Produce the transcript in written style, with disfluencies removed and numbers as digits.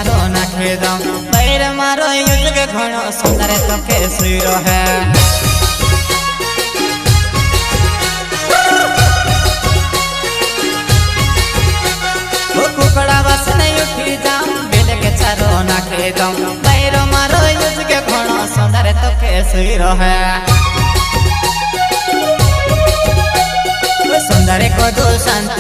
चारो नाखे दम पैर मारो युज के घणो सुंदर तो के सुरो है कुकड़ा बस नहीं उठी जाम बेल के चारो नाखे दम पैर मारो युज के घणो सुंदर तो के सुरो है सुंदर को दो संत